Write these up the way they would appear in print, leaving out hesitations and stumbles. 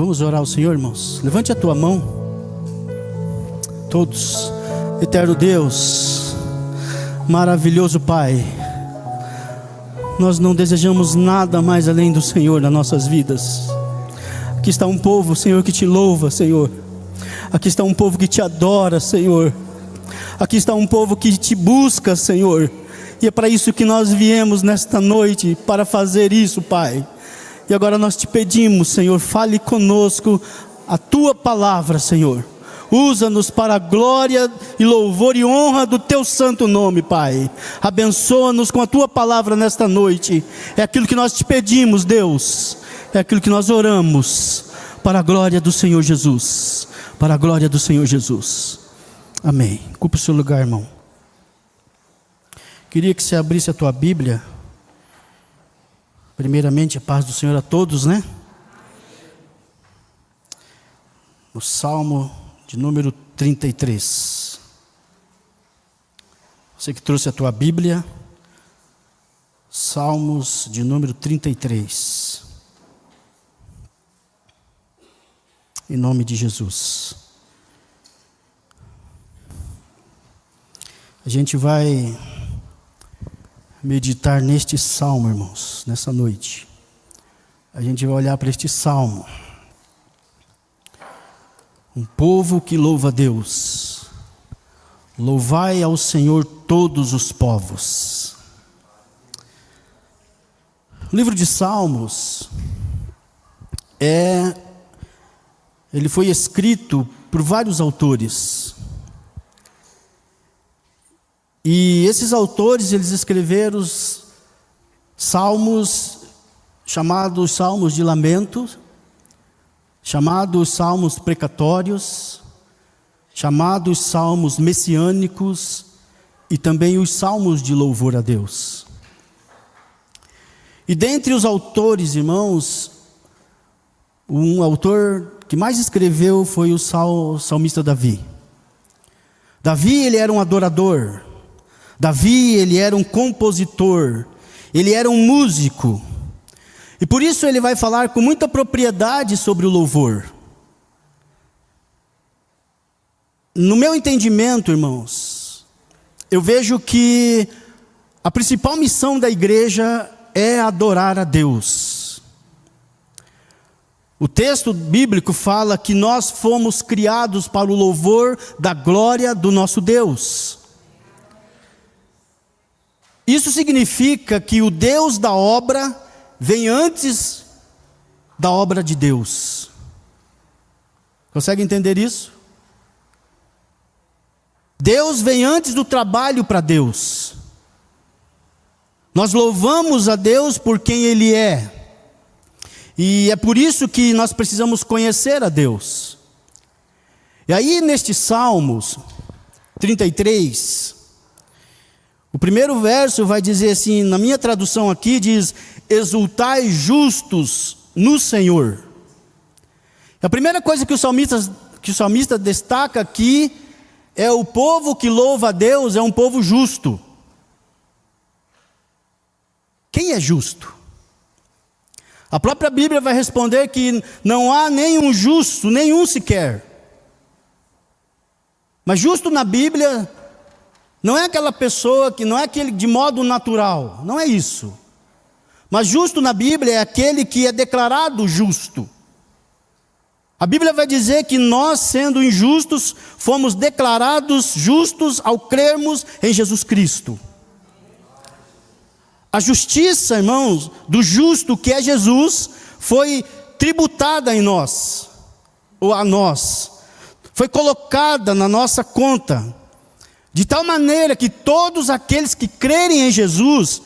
Vamos orar ao Senhor, irmãos. Levante a tua mão. Todos. Eterno Deus, maravilhoso Pai, nós não desejamos nada mais além do Senhor nas nossas vidas. Aqui está um povo, Senhor, que te louva, Senhor. Aqui está um povo que te adora, Senhor. Aqui está um povo que te busca, Senhor. E é para isso que nós viemos nesta noite, para fazer isso, Pai. E agora nós te pedimos, Senhor, fale conosco a tua palavra, Senhor. Usa-nos para a glória e louvor e honra do teu santo nome, Pai. Abençoa-nos com a tua palavra nesta noite. É aquilo que nós te pedimos, Deus. É aquilo que nós oramos, para a glória do Senhor Jesus. Para a glória do Senhor Jesus. Amém. Ocupe o seu lugar, irmão. Queria que você abrisse a tua Bíblia. Primeiramente, a paz do Senhor a todos, né? O Salmo de número 33. Você que trouxe a tua Bíblia, Salmos de número 33. Em nome de Jesus. A gente vai meditar neste salmo, irmãos, nessa noite. A gente vai olhar para este salmo. Um povo que louva a Deus. Louvai ao Senhor todos os povos. O livro de Salmos ele foi escrito por vários autores. E esses autores, eles escreveram os salmos chamados salmos de lamento, chamados salmos precatórios, chamados salmos messiânicos e também os salmos de louvor a Deus. E dentre os autores, irmãos, um autor que mais escreveu foi o salmista Davi. Davi, ele era um adorador. Davi, ele era um compositor. Ele era um músico. E por isso ele vai falar com muita propriedade sobre o louvor. No meu entendimento, irmãos, eu vejo que a principal missão da igreja é adorar a Deus. O texto bíblico fala que nós fomos criados para o louvor da glória do nosso Deus. Isso significa que o Deus da obra vem antes da obra de Deus. Consegue entender isso? Deus vem antes do trabalho para Deus. Nós louvamos a Deus por quem Ele é. E é por isso que nós precisamos conhecer a Deus. E aí neste Salmos 33, o primeiro verso vai dizer assim, na minha tradução aqui diz: exultai justos no Senhor. A primeira coisa que o salmista destaca aqui é o povo que louva a Deus, é um povo justo. Quem é justo? A própria Bíblia vai responder que não há nenhum justo, nenhum sequer. Mas justo na Bíblia não é aquela pessoa que não é aquele de modo natural, não é isso. Mas justo na Bíblia é aquele que é declarado justo. A Bíblia vai dizer que nós, sendo injustos, fomos declarados justos ao crermos em Jesus Cristo. A justiça, irmãos, do justo que é Jesus, foi tributada em nós, ou a nós, foi colocada na nossa conta, de tal maneira que todos aqueles que crerem em Jesus,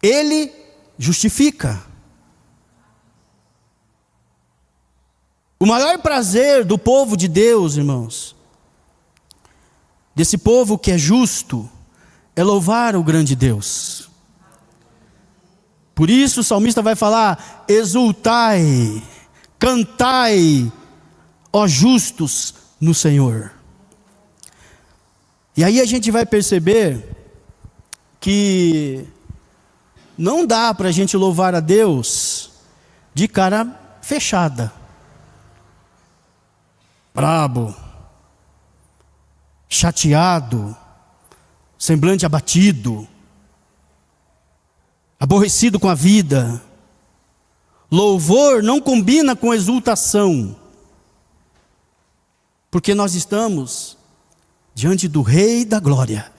Ele justifica. O maior prazer do povo de Deus, irmãos, desse povo que é justo, é louvar o grande Deus. Por isso o salmista vai falar: exultai, cantai, ó justos, no Senhor. E aí a gente vai perceber que não dá para a gente louvar a Deus de cara fechada. brabo, chateado, semblante abatido, aborrecido com a vida. Louvor não combina com exultação, porque nós estamos diante do Rei da Glória.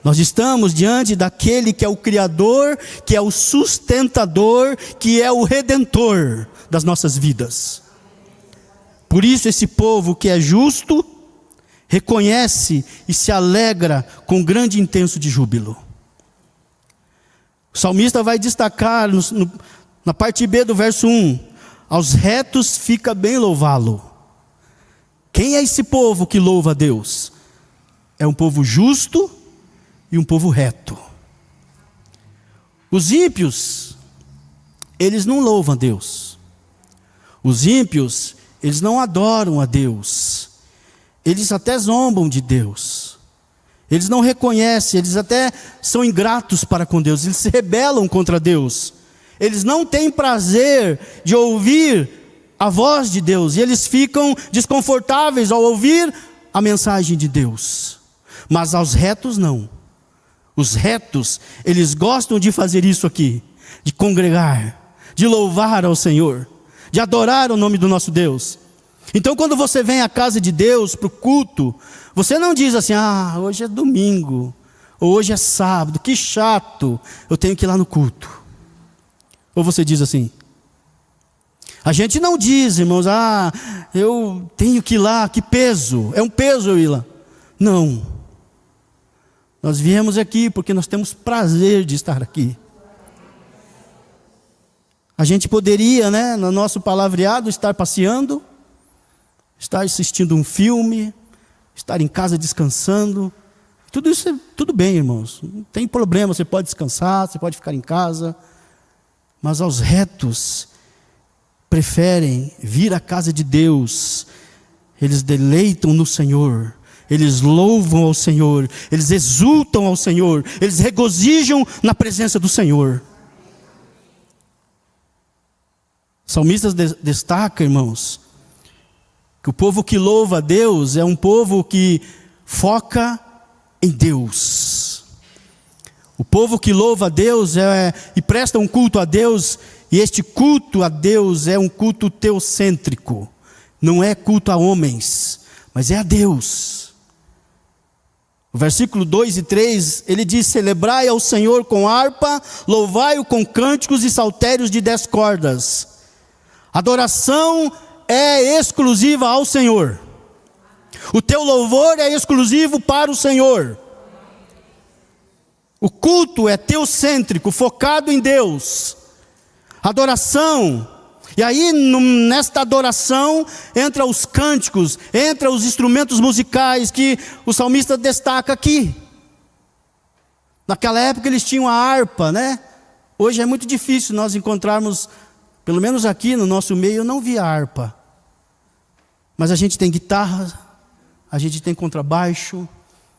Nós estamos diante daquele que é o Criador, que é o sustentador, que é o Redentor das nossas vidas. Por isso esse povo que é justo, reconhece e se alegra com grande e intenso de júbilo. O salmista vai destacar na parte B do verso 1, aos retos fica bem louvá-lo. Quem é esse povo que louva a Deus? É um povo justo e um povo reto. Os ímpios, eles não louvam a Deus. Os ímpios, eles não adoram a Deus. Eles até zombam de Deus. Eles não reconhecem, eles até são ingratos para com Deus. Eles se rebelam contra Deus. Eles não têm prazer de ouvir a voz de Deus. E eles ficam desconfortáveis ao ouvir a mensagem de Deus. Mas aos retos não. Os retos, eles gostam de fazer isso aqui, de congregar, de louvar ao Senhor, de adorar o nome do nosso Deus. Então quando você vem à casa de Deus para o culto, você não diz assim, hoje é domingo, ou hoje é sábado, que chato, eu tenho que ir lá no culto. Ou você diz assim? A gente não diz, irmãos, eu tenho que ir lá, que peso, é um peso eu ir lá. Não. Nós viemos aqui porque nós temos prazer de estar aqui. A gente poderia, no nosso palavreado, estar passeando, estar assistindo um filme, estar em casa descansando. Tudo isso, tudo bem, irmãos. Não tem problema, você pode descansar, você pode ficar em casa. Mas aos retos, preferem vir à casa de Deus. Eles deleitam no Senhor. Eles louvam ao Senhor, eles exultam ao Senhor, eles regozijam na presença do Senhor. O salmista destaca, irmãos, que o povo que louva a Deus é um povo que foca em Deus. O povo que louva a Deus e presta um culto a Deus, e este culto a Deus é um culto teocêntrico, não é culto a homens, mas é a Deus. O versículo 2 e 3, ele diz, celebrai ao Senhor com harpa, louvai-o com cânticos e saltérios de 10 cordas. Adoração é exclusiva ao Senhor. O teu louvor é exclusivo para o Senhor. O culto é teocêntrico, focado em Deus. Adoração. E aí nesta adoração entra os cânticos, entra os instrumentos musicais que o salmista destaca aqui. Naquela época eles tinham a harpa, Hoje é muito difícil nós encontrarmos, pelo menos aqui no nosso meio eu não vi a harpa. Mas a gente tem guitarra, a gente tem contrabaixo,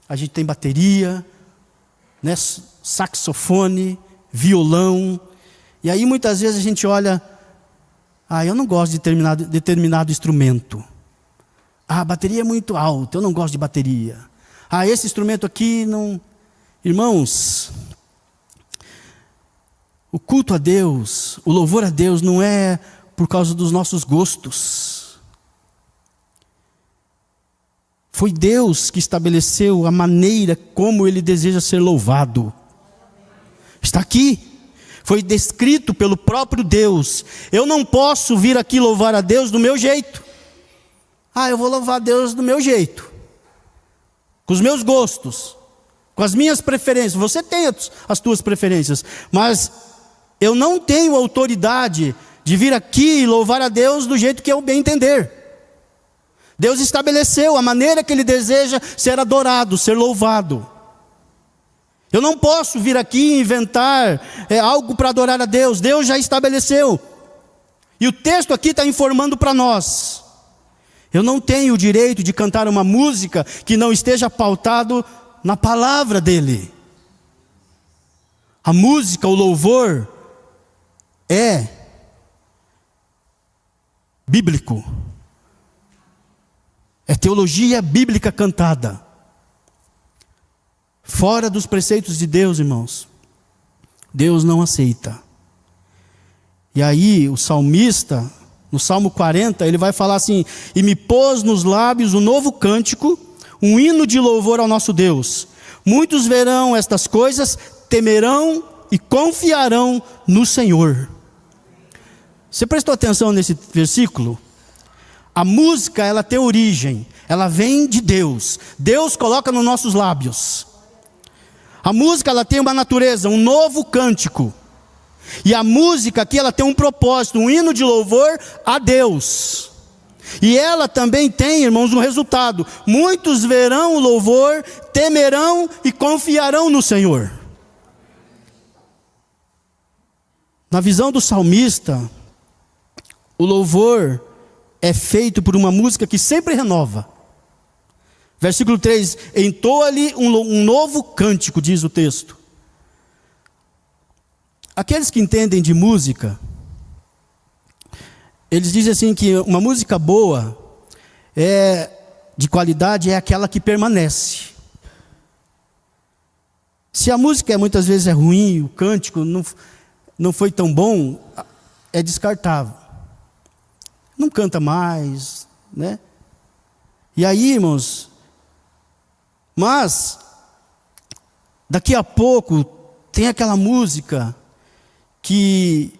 a gente tem bateria, saxofone, violão. E aí muitas vezes a gente olha, eu não gosto de determinado instrumento. A bateria é muito alta, eu não gosto de bateria. Esse instrumento aqui não... Irmãos, o culto a Deus, o louvor a Deus não é por causa dos nossos gostos. Foi Deus que estabeleceu a maneira como Ele deseja ser louvado. Está aqui. Foi descrito pelo próprio Deus. Eu não posso vir aqui louvar a Deus do meu jeito. Eu vou louvar a Deus do meu jeito. Com os meus gostos. Com as minhas preferências. Você tem as tuas preferências. Mas eu não tenho autoridade de vir aqui e louvar a Deus do jeito que eu bem entender. Deus estabeleceu a maneira que Ele deseja ser adorado, ser louvado. Eu não posso vir aqui e inventar algo para adorar a Deus. Deus já estabeleceu. E o texto aqui está informando para nós. Eu não tenho o direito de cantar uma música que não esteja pautado na palavra dEle. A música, o louvor, é bíblico. É teologia bíblica cantada. Fora dos preceitos de Deus, irmãos, Deus não aceita. E aí o salmista, no Salmo 40, ele vai falar assim: e me pôs nos lábios um novo cântico, um hino de louvor ao nosso Deus. Muitos verão estas coisas, temerão e confiarão no Senhor. Você prestou atenção nesse versículo? A música, ela tem origem, ela vem de Deus. Deus coloca nos nossos lábios. A música, ela tem uma natureza, um novo cântico. E a música aqui, ela tem um propósito, um hino de louvor a Deus. E ela também tem, irmãos, um resultado. Muitos verão o louvor, temerão e confiarão no Senhor. Na visão do salmista, o louvor é feito por uma música que sempre renova. Versículo 3, entoa-lhe um novo cântico, diz o texto. Aqueles que entendem de música, eles dizem assim que uma música boa, de qualidade, é aquela que permanece. Se a música muitas vezes é ruim, o cântico não foi tão bom, é descartável. Não canta mais, né? E aí, irmãos, mas daqui a pouco tem aquela música que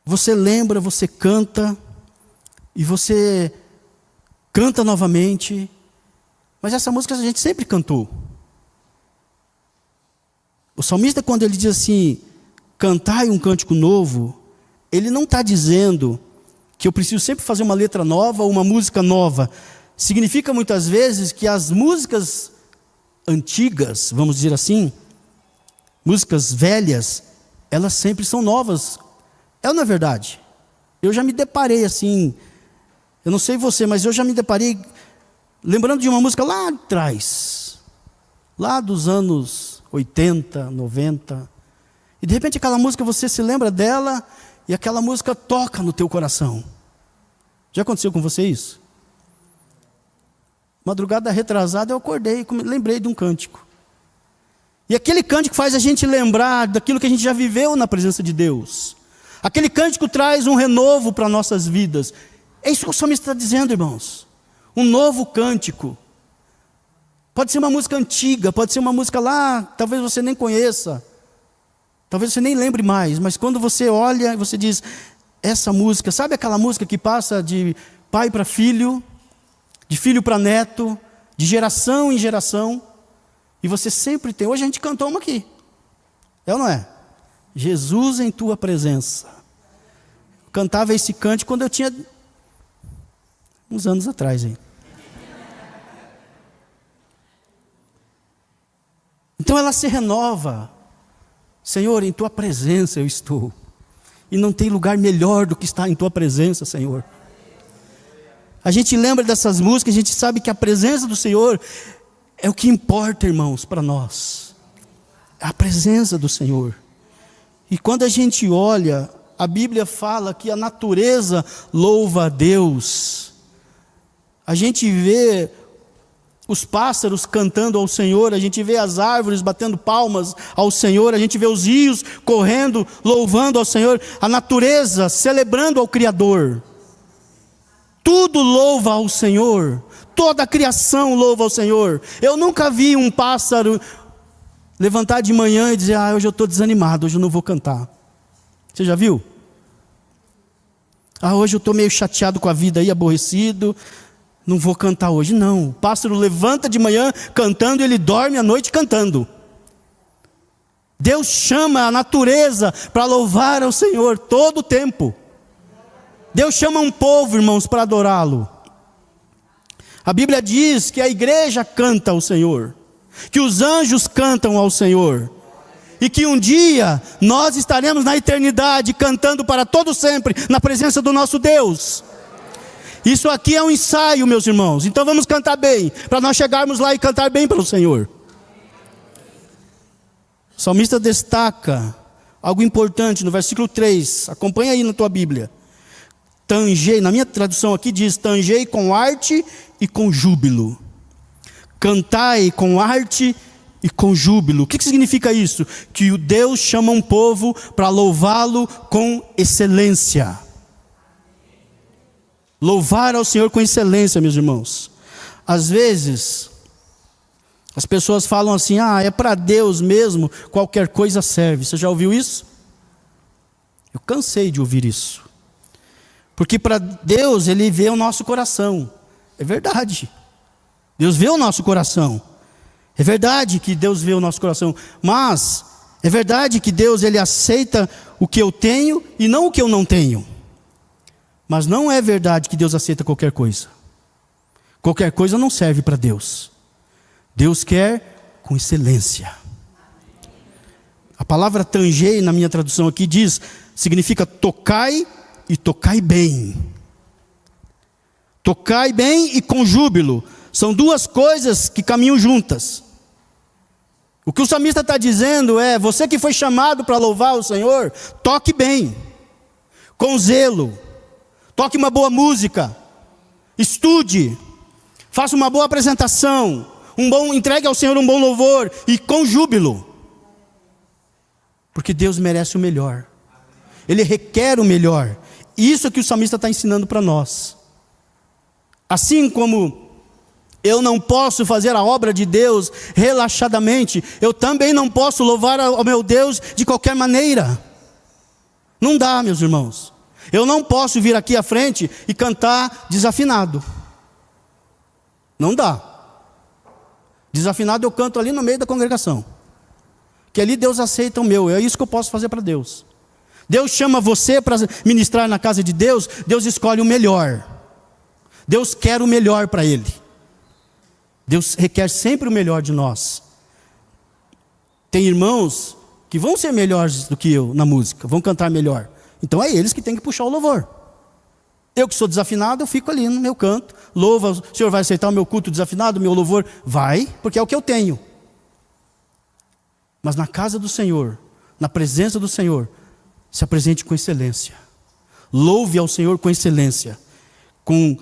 você lembra, você canta, e você canta novamente, mas essa música a gente sempre cantou. O salmista, quando ele diz assim, cantai um cântico novo, ele não está dizendo que eu preciso sempre fazer uma letra nova ou uma música nova. Significa muitas vezes que as músicas antigas, vamos dizer assim, músicas velhas, elas sempre são novas. É, não é verdade? Eu já me deparei assim, eu não sei você, mas eu já me deparei lembrando de uma música lá atrás, lá dos anos 80, 90, e de repente aquela música você se lembra dela, e aquela música toca no teu coração. Já aconteceu com você isso? Madrugada retrasada eu acordei e lembrei de um cântico. E aquele cântico faz a gente lembrar daquilo que a gente já viveu na presença de Deus. Aquele cântico traz um renovo para nossas vidas. É isso que o salmista está dizendo, irmãos. Um novo cântico. Pode ser uma música antiga, pode ser uma música lá, talvez você nem conheça. Talvez você nem lembre mais, mas quando você olha, você diz, essa música, sabe aquela música que passa de pai para filho, de filho para neto, de geração em geração, e você sempre tem, hoje a gente cantou uma aqui, é ou não é? Jesus em tua presença. Eu cantava esse cântico quando eu tinha uns anos atrás, hein? Então ela se renova. Senhor, em tua presença eu estou. E não tem lugar melhor do que estar em tua presença, Senhor. A gente lembra dessas músicas, a gente sabe que a presença do Senhor é o que importa, irmãos, para nós. A presença do Senhor. E quando a gente olha, a Bíblia fala que a natureza louva a Deus. A gente vê os pássaros cantando ao Senhor, a gente vê as árvores batendo palmas ao Senhor, a gente vê os rios correndo, louvando ao Senhor, a natureza celebrando ao Criador. Tudo louva ao Senhor, toda a criação louva ao Senhor. Eu nunca vi um pássaro levantar de manhã e dizer, hoje eu estou desanimado, hoje eu não vou cantar. Você já viu? Hoje eu estou meio chateado com a vida aí, aborrecido, não vou cantar hoje. Não, o pássaro levanta de manhã cantando e ele dorme à noite cantando. Deus chama a natureza para louvar ao Senhor todo o tempo. Deus chama um povo, irmãos, para adorá-lo. A Bíblia diz que a igreja canta ao Senhor, que os anjos cantam ao Senhor, e que um dia nós estaremos na eternidade cantando para todo sempre na presença do nosso Deus. Isso aqui é um ensaio, meus irmãos. Então vamos cantar bem, para nós chegarmos lá e cantar bem pelo Senhor. O salmista destaca algo importante no versículo 3. Acompanha aí na tua Bíblia. tangei, na minha tradução aqui diz, tangei com arte e com júbilo. Cantai com arte e com júbilo. O que significa isso? Que o Deus chama um povo para louvá-lo com excelência. Louvar ao Senhor com excelência, meus irmãos. Às vezes, as pessoas falam assim, é para Deus mesmo, qualquer coisa serve. Você já ouviu isso? Eu cansei de ouvir isso. Porque para Deus, Ele vê o nosso coração. É verdade. Deus vê o nosso coração. É verdade que Deus vê o nosso coração. Mas é verdade que Deus, Ele aceita o que eu tenho e não o que eu não tenho. Mas não é verdade que Deus aceita qualquer coisa. Qualquer coisa não serve para Deus. Deus quer com excelência. A palavra tangei, na minha tradução aqui, significa tocai e tocai bem. Tocai bem e com júbilo. São duas coisas que caminham juntas. O que o salmista está dizendo é, você que foi chamado para louvar o Senhor, toque bem, com zelo, toque uma boa música, estude, faça uma boa apresentação, entregue ao Senhor um bom louvor e com júbilo. Porque Deus merece o melhor. Ele requer o melhor. Isso é que o salmista está ensinando para nós. Assim como eu não posso fazer a obra de Deus relaxadamente, eu também não posso louvar ao meu Deus de qualquer maneira. Não dá, meus irmãos. Eu não posso vir aqui à frente e cantar desafinado. Não dá. Desafinado eu canto ali no meio da congregação. Que ali Deus aceita o meu. É isso que eu posso fazer para Deus. Deus chama você para ministrar na casa de Deus. Deus escolhe o melhor. Deus quer o melhor para Ele. Deus requer sempre o melhor de nós. Tem irmãos que vão ser melhores do que eu na música, vão cantar melhor. Então é eles que têm que puxar o louvor. Eu que sou desafinado, eu fico ali no meu canto. Louva, o Senhor vai aceitar o meu culto desafinado, o meu louvor? Vai, porque é o que eu tenho. Mas na casa do Senhor, na presença do Senhor, se apresente com excelência. Louve ao Senhor com excelência. Com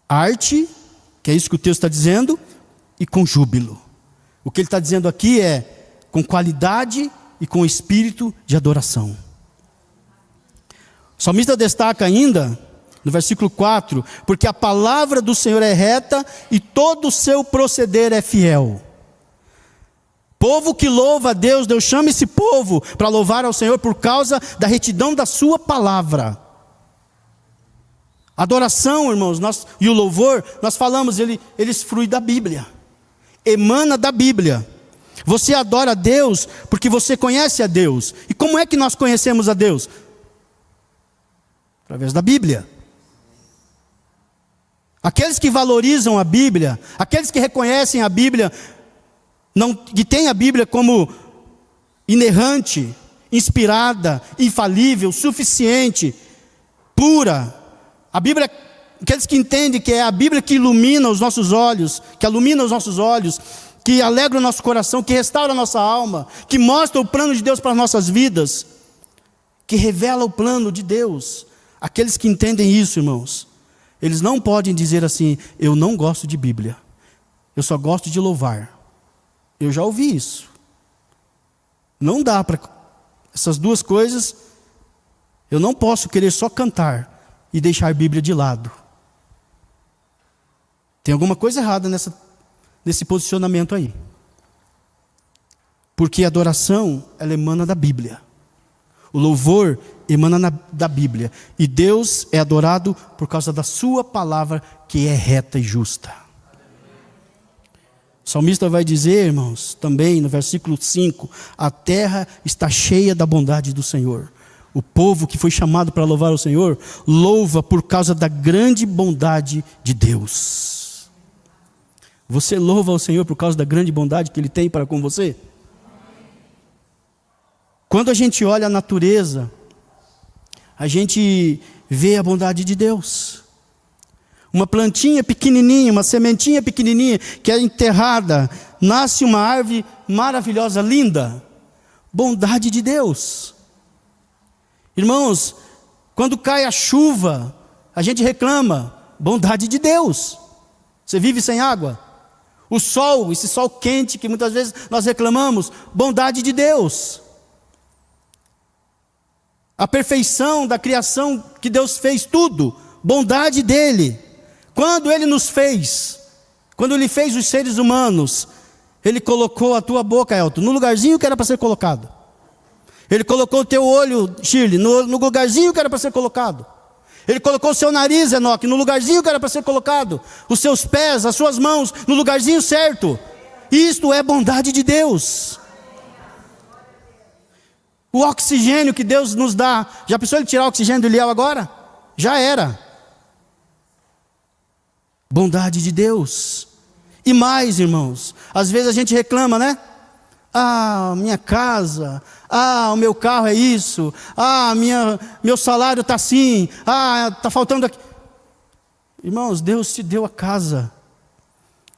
arte, que é isso que o texto está dizendo, e com júbilo. O que ele está dizendo aqui é com qualidade e com espírito de adoração. O salmista destaca ainda, no versículo 4, porque a palavra do Senhor é reta e todo o seu proceder é fiel. Povo que louva a Deus, Deus chama esse povo para louvar ao Senhor por causa da retidão da sua palavra. Adoração, irmãos, e o louvor, nós falamos, eles fluem da Bíblia, emana da Bíblia. Você adora a Deus porque você conhece a Deus. E como é que nós conhecemos a Deus? Através da Bíblia. Aqueles que valorizam a Bíblia, aqueles que reconhecem a Bíblia, que têm a Bíblia como inerrante, inspirada, infalível, suficiente, pura. A Bíblia, aqueles que entendem que é a Bíblia que ilumina os nossos olhos, que ilumina os nossos olhos, que alegra o nosso coração, que restaura a nossa alma, que mostra o plano de Deus para as nossas vidas, que revela o plano de Deus. Aqueles que entendem isso, irmãos, eles não podem dizer assim, eu não gosto de Bíblia, eu só gosto de louvar. Eu já ouvi isso. Não dá para essas duas coisas. Eu não posso querer só cantar e deixar a Bíblia de lado. Tem alguma coisa errada nesse posicionamento aí. Porque a adoração, ela emana da Bíblia. O louvor emana da Bíblia. E Deus é adorado por causa da sua palavra, que é reta e justa. O salmista vai dizer, irmãos, também no versículo 5, a terra está cheia da bondade do Senhor. O povo que foi chamado para louvar o Senhor, louva por causa da grande bondade de Deus. Você louva ao Senhor por causa da grande bondade que Ele tem para com você? Quando a gente olha a natureza, a gente vê a bondade de Deus. Uma plantinha pequenininha, uma sementinha pequenininha, que é enterrada, nasce uma árvore maravilhosa, linda. Bondade de Deus. Irmãos, Quando cai a chuva, a gente reclama, bondade de Deus. Você vive sem água? O sol, esse sol quente que muitas vezes nós reclamamos, bondade de Deus. A perfeição da criação que Deus fez tudo, bondade dele. Quando ele nos fez, quando ele fez os seres humanos, ele colocou a tua boca, Elton, no lugarzinho que era para ser colocado. Ele colocou o teu olho, Shirley, no lugarzinho que era para ser colocado. Ele colocou o seu nariz, Enoque, no lugarzinho que era para ser colocado. Os seus pés, as suas mãos, no lugarzinho certo. Isto é bondade de Deus. O oxigênio que Deus nos dá. Já pensou ele tirar o oxigênio do Eliel agora? Já era. Bondade de Deus. E mais, irmãos, às vezes a gente reclama, né? Ah, minha casa, o meu carro é isso, meu salário está assim, está faltando aqui. Irmãos, Deus te deu a casa,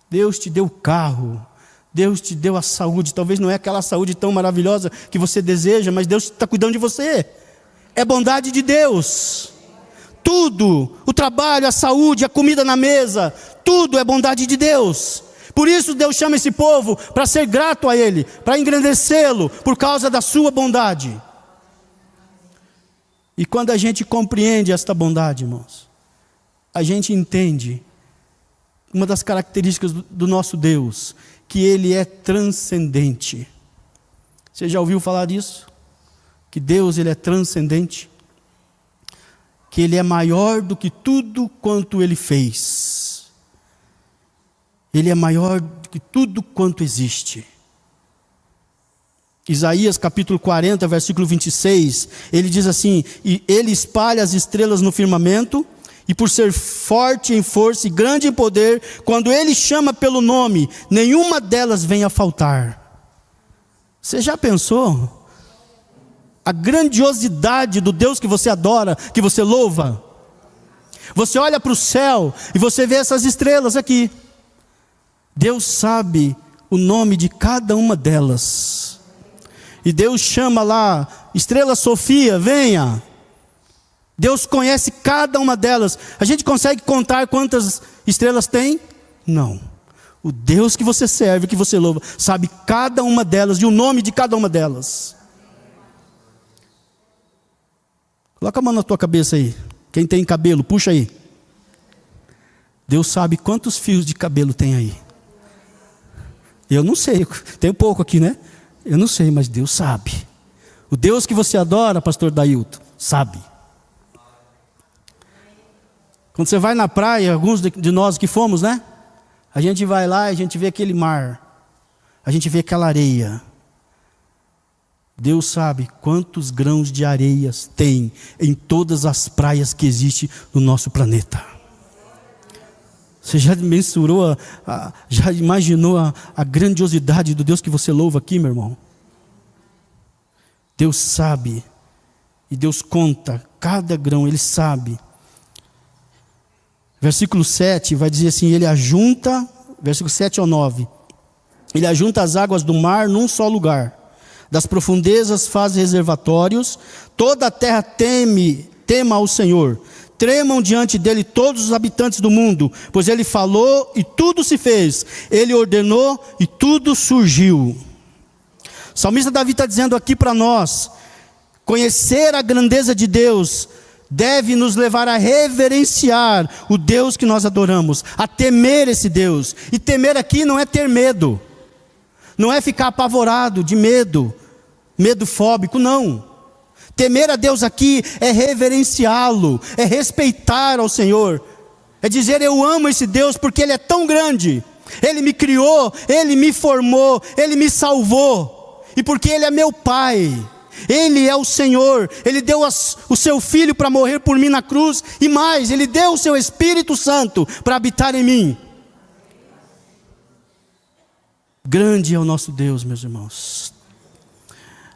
Deus te deu o carro, Deus te deu a saúde. Talvez não é aquela saúde tão maravilhosa que você deseja, mas Deus está cuidando de você. É bondade de Deus. Tudo, o trabalho, a saúde, a comida na mesa, tudo é bondade de Deus. Por isso Deus chama esse povo para ser grato a Ele, para engrandecê-lo por causa da sua bondade. E quando a gente compreende esta bondade, irmãos, a gente entende uma das características do nosso Deus, que Ele é transcendente. Você já ouviu falar disso? Que Deus, Ele é transcendente? Que Ele é maior do que tudo quanto Ele fez. Ele é maior do que tudo quanto existe. Isaías capítulo 40, versículo 26, ele diz assim: e Ele espalha as estrelas no firmamento, e por ser forte em força e grande em poder, quando Ele chama pelo nome, nenhuma delas vem a faltar. Você já pensou? A grandiosidade do Deus que você adora, que você louva. Você olha para o céu e você vê essas estrelas aqui. Deus sabe o nome de cada uma delas. E Deus chama lá, estrela Sofia, venha. Deus conhece cada uma delas. A gente consegue contar quantas estrelas tem? Não. O Deus que você serve, que você louva, sabe cada uma delas e o nome de cada uma delas. Coloca a mão na tua cabeça aí. Quem tem cabelo, puxa aí. Deus sabe quantos fios de cabelo tem aí. Eu não sei, tem pouco aqui, né? Eu não sei, mas Deus sabe. O Deus que você adora, pastor Dailton, sabe. Quando você vai na praia, alguns de nós que fomos, né? A gente vai lá e a gente vê aquele mar. A gente vê aquela areia. Deus sabe quantos grãos de areias tem em todas as praias que existem no nosso planeta. Você já mensurou, já imaginou a grandiosidade do Deus que você louva aqui, meu irmão? Deus sabe, e Deus conta cada grão, Ele sabe. Versículo 7 vai dizer assim, Ele ajunta, versículo 7 ao 9, Ele ajunta as águas do mar num só lugar, das profundezas faz reservatórios, toda a terra tema ao Senhor. Tremam diante dele todos os habitantes do mundo, pois ele falou e tudo se fez, ele ordenou e tudo surgiu. O salmista Davi está dizendo aqui para nós, conhecer a grandeza de Deus deve nos levar a reverenciar o Deus que nós adoramos, a temer esse Deus. E temer aqui não é ter medo, não é ficar apavorado de medo, medo fóbico, não. Temer a Deus aqui é reverenciá-lo, é respeitar ao Senhor, é dizer eu amo esse Deus porque Ele é tão grande, Ele me criou, Ele me formou, Ele me salvou, e porque Ele é meu Pai, Ele é o Senhor, Ele deu o seu Filho para morrer por mim na cruz, e mais, Ele deu o seu Espírito Santo para habitar em mim. Grande é o nosso Deus, meus irmãos.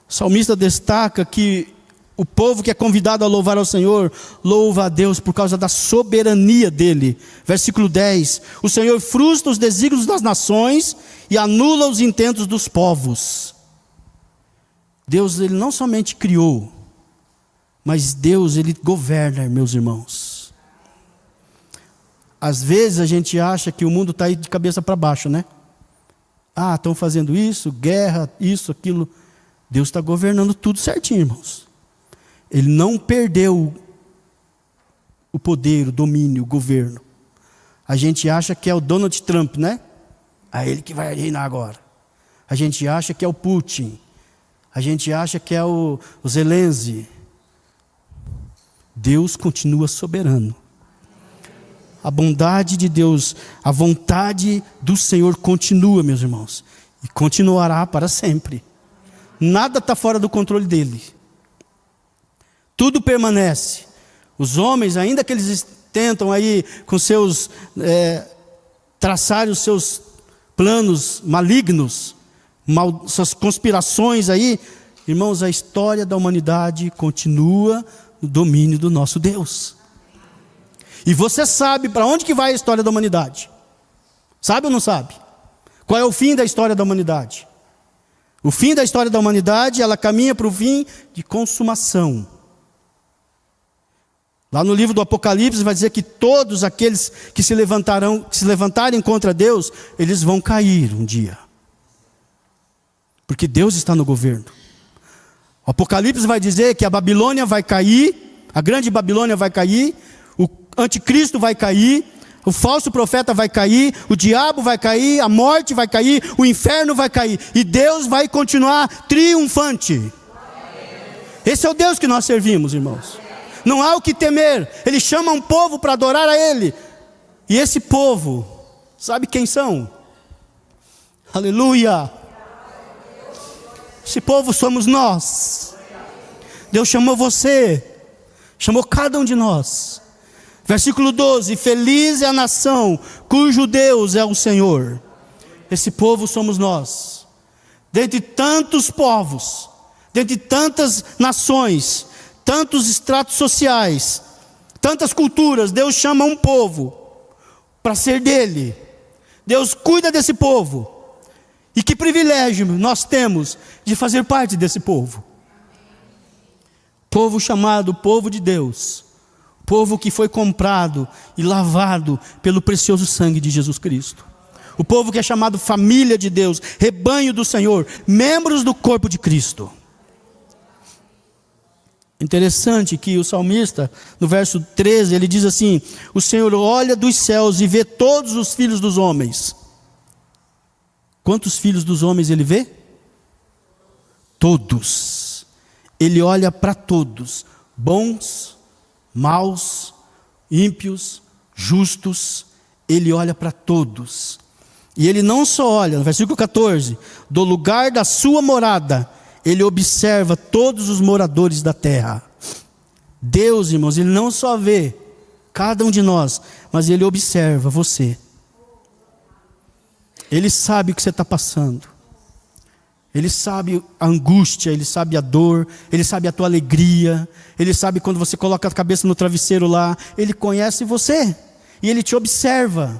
O salmista destaca que o povo que é convidado a louvar ao Senhor, louva a Deus por causa da soberania dEle. Versículo 10, o Senhor frustra os desígnios das nações e anula os intentos dos povos. Deus, Ele não somente criou, Mas Deus, Ele governa, meus irmãos. Às vezes a gente acha que o mundo está aí de cabeça para baixo, né? Ah, estão fazendo isso, guerra, isso, aquilo. Deus está governando tudo certinho, irmãos. Ele não perdeu o poder, o domínio, o governo. A gente acha que é o Donald Trump, né? É ele que vai reinar agora. A gente acha que é o Putin. A gente acha que é o Zelensky. Deus continua soberano. A bondade de Deus, a vontade do Senhor continua, meus irmãos. E continuará para sempre. Nada está fora do controle dele. Tudo permanece. Os homens, ainda que eles tentam aí com seus traçar os seus planos malignos, suas conspirações aí, irmãos, a história da humanidade continua no domínio do nosso Deus. E você sabe para onde que vai a história da humanidade? Sabe ou não sabe? Qual é o fim da história da humanidade? O fim da história da humanidade, ela caminha para o fim de consumação. Lá no livro do Apocalipse vai dizer que todos aqueles que se levantarem contra Deus, eles vão cair um dia. Porque Deus está no governo. O Apocalipse vai dizer que a Babilônia vai cair, a grande Babilônia vai cair, o anticristo vai cair, o falso profeta vai cair, o diabo vai cair, a morte vai cair, o inferno vai cair, e Deus vai continuar triunfante. Esse é o Deus que nós servimos, irmãos. Não há o que temer. Ele chama um povo para adorar a Ele. E esse povo, sabe quem são? Aleluia! Esse povo somos nós. Deus chamou você, chamou cada um de nós. Versículo 12: feliz é a nação cujo Deus é o Senhor. Esse povo somos nós. Dentre tantos povos, dentre tantas nações, tantos estratos sociais, tantas culturas, Deus chama um povo para ser dele. Deus cuida desse povo. E que privilégio nós temos de fazer parte desse povo. Povo chamado povo de Deus. Povo que foi comprado e lavado pelo precioso sangue de Jesus Cristo. O povo que é chamado família de Deus, rebanho do Senhor, membros do corpo de Cristo. Interessante que o salmista, no verso 13, ele diz assim: o Senhor olha dos céus e vê todos os filhos dos homens. Quantos filhos dos homens ele vê? Todos. Ele olha para todos, bons, maus, ímpios, justos. Ele olha para todos. E ele não só olha, no versículo 14, do lugar da sua morada, ele observa todos os moradores da terra. Deus, irmãos, ele não só vê cada um de nós, mas ele observa você. Ele sabe o que você está passando. Ele sabe a angústia, ele sabe a dor, ele sabe a tua alegria, ele sabe quando você coloca a cabeça no travesseiro lá, ele conhece você e ele te observa.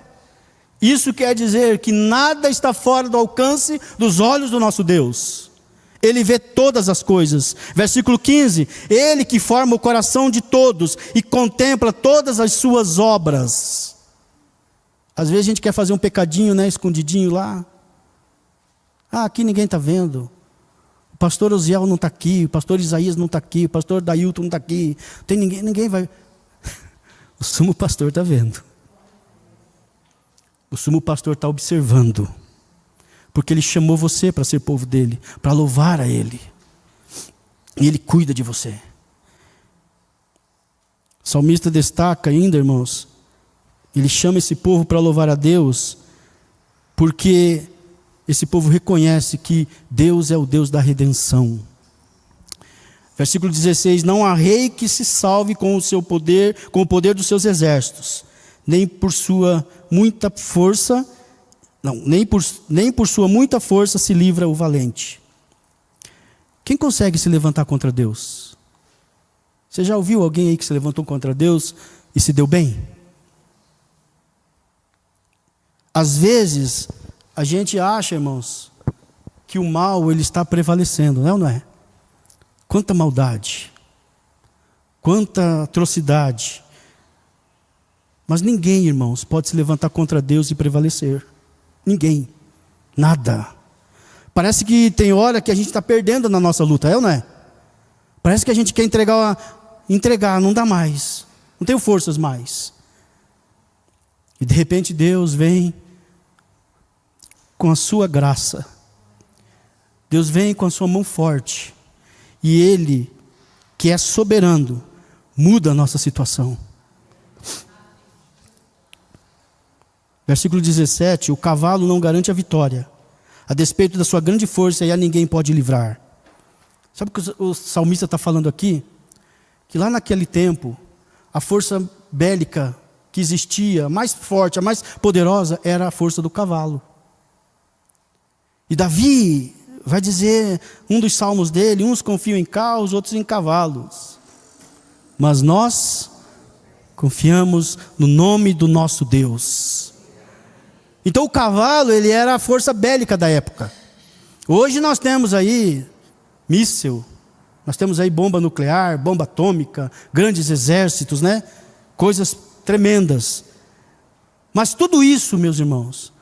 Isso quer dizer que nada está fora do alcance dos olhos do nosso Deus. Ele vê todas as coisas. Versículo 15: ele que forma o coração de todos e contempla todas as suas obras. Às vezes a gente quer fazer um pecadinho, né, escondidinho lá. Ah, aqui ninguém está vendo. O pastor Osiel não está aqui, o pastor Isaías não está aqui, o pastor Dailton não está aqui. Tem ninguém vai. O sumo pastor está vendo. O sumo pastor está observando. Porque ele chamou você para ser povo dele, para louvar a ele. E ele cuida de você. O salmista destaca ainda, irmãos, ele chama esse povo para louvar a Deus, porque esse povo reconhece que Deus é o Deus da redenção. Versículo 16: não há rei que se salve com o seu poder, com o poder dos seus exércitos, nem por sua muita força, nem por sua muita força se livra o valente. Quem consegue se levantar contra Deus? Você já ouviu alguém aí que se levantou contra Deus e se deu bem? Às vezes, a gente acha, irmãos, que o mal ele está prevalecendo, não é ou não é? Quanta maldade, quanta atrocidade. Mas ninguém, irmãos, pode se levantar contra Deus e prevalecer. Ninguém. Nada. Parece que tem hora que a gente está perdendo na nossa luta, é ou não é? Parece que a gente quer entregar, não dá mais. Não tenho forças mais. E de repente Deus vem com a sua graça. Deus vem com a sua mão forte. E Ele, que é soberano, muda a nossa situação. Versículo 17, o cavalo não garante a vitória. A despeito da sua grande força, e a ninguém pode livrar. Sabe o que o salmista está falando aqui? Que lá naquele tempo, a força bélica que existia, a mais forte, a mais poderosa, era a força do cavalo. E Davi vai dizer, um dos salmos dele, uns confiam em carros, outros em cavalos. Mas nós confiamos no nome do nosso Deus. Então o cavalo, ele era a força bélica da época. Hoje nós temos aí míssil, nós temos aí bomba nuclear, bomba atômica, grandes exércitos, né? Coisas tremendas. Mas tudo isso, meus irmãos,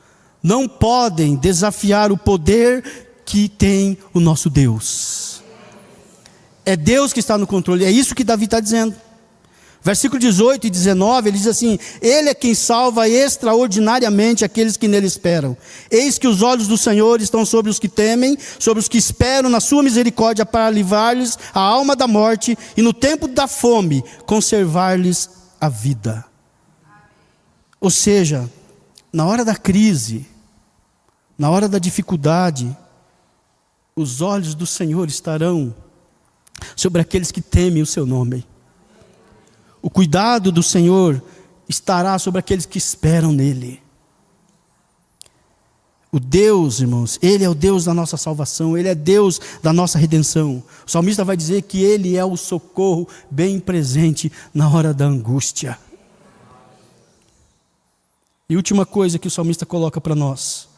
não podem desafiar o poder que tem o nosso Deus. É Deus que está no controle, é isso que Davi está dizendo. Versículo 18 e 19, ele diz assim: Ele é quem salva extraordinariamente aqueles que nele esperam. Eis que os olhos do Senhor estão sobre os que temem, sobre os que esperam na sua misericórdia, para livrar-lhes a alma da morte e no tempo da fome conservar-lhes a vida. Ou seja, na hora da crise, na hora da dificuldade, os olhos do Senhor estarão sobre aqueles que temem o seu nome. O cuidado do Senhor estará sobre aqueles que esperam nele. O Deus, irmãos, Ele é o Deus da nossa salvação, Ele é Deus da nossa redenção. O salmista vai dizer que Ele é o socorro bem presente na hora da angústia. E última coisa que o salmista coloca para nós: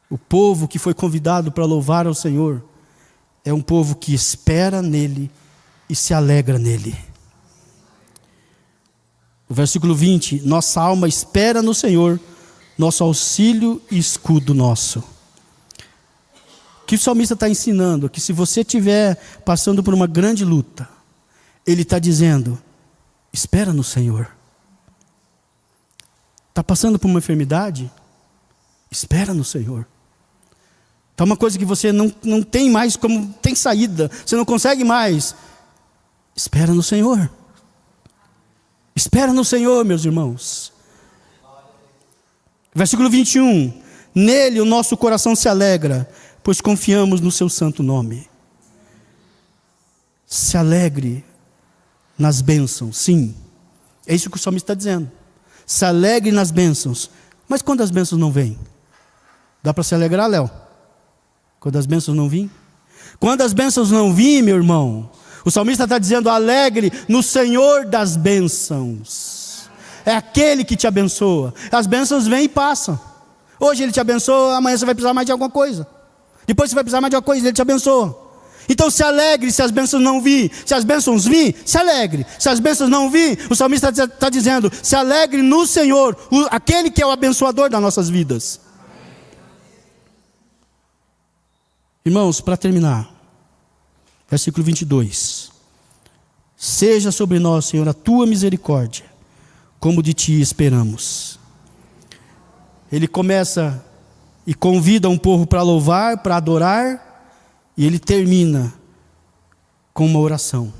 o povo que foi convidado para louvar ao Senhor é um povo que espera nele e se alegra nele. O versículo 20, nossa alma espera no Senhor, nosso auxílio e escudo nosso. O que o salmista está ensinando? Que se você estiver passando por uma grande luta, ele está dizendo, espera no Senhor. Está passando por uma enfermidade? Espera no Senhor. Está uma coisa que você não tem mais como, tem saída, você não consegue mais. Espera no Senhor. Espera no Senhor, meus irmãos. Versículo 21. Nele o nosso coração se alegra, pois confiamos no seu santo nome. Se alegre nas bênçãos, sim. É isso que o salmista está dizendo. Se alegre nas bênçãos. Mas quando as bênçãos não vêm? Dá para se alegrar, Léo? Quando as bênçãos não vêm? Quando as bênçãos não vêm, meu irmão, o salmista está dizendo, alegre no Senhor das bênçãos. É aquele que te abençoa. As bênçãos vêm e passam. Hoje ele te abençoa, amanhã você vai precisar mais de alguma coisa. Depois você vai precisar mais de alguma coisa, ele te abençoa. Então se alegre se as bênçãos não virem. Se as bênçãos virem, se alegre. Se as bênçãos não virem, o salmista está dizendo, se alegre no Senhor, aquele que é o abençoador das nossas vidas. Irmãos, para terminar, versículo 22. Seja sobre nós, Senhor, a tua misericórdia, como de ti esperamos. Ele começa e convida um povo para louvar, para adorar, e ele termina com uma oração.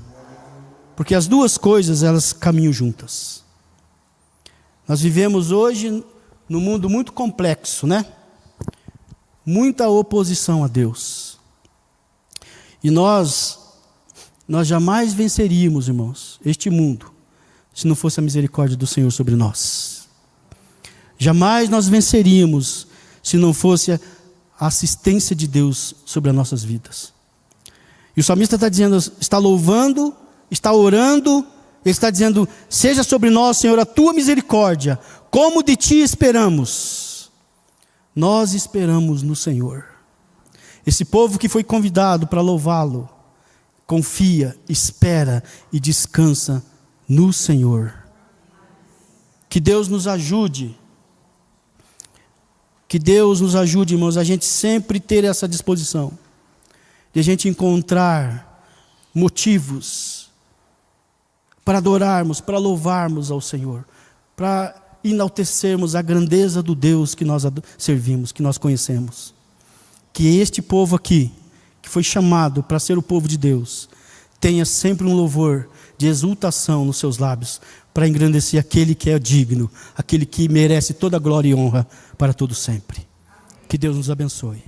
Porque as duas coisas, elas caminham juntas. Nós vivemos hoje num mundo muito complexo, né? Muita oposição a Deus. E nós jamais venceríamos, irmãos, este mundo, se não fosse a misericórdia do Senhor sobre nós. Jamais nós venceríamos, se não fosse a assistência de Deus sobre as nossas vidas. E o salmista está dizendo, está louvando, está orando, ele está dizendo, seja sobre nós, Senhor, a tua misericórdia, como de ti esperamos. Nós esperamos no Senhor. Esse povo que foi convidado para louvá-lo, confia, espera e descansa no Senhor. Que Deus nos ajude. Que Deus nos ajude, irmãos, a gente sempre ter essa disposição. De a gente encontrar motivos para adorarmos, para louvarmos ao Senhor. Para enaltecermos a grandeza do Deus que nós servimos, que nós conhecemos. Que este povo aqui, que foi chamado para ser o povo de Deus, tenha sempre um louvor de exultação nos seus lábios, para engrandecer aquele que é digno, aquele que merece toda a glória e honra para todo sempre. Que Deus nos abençoe.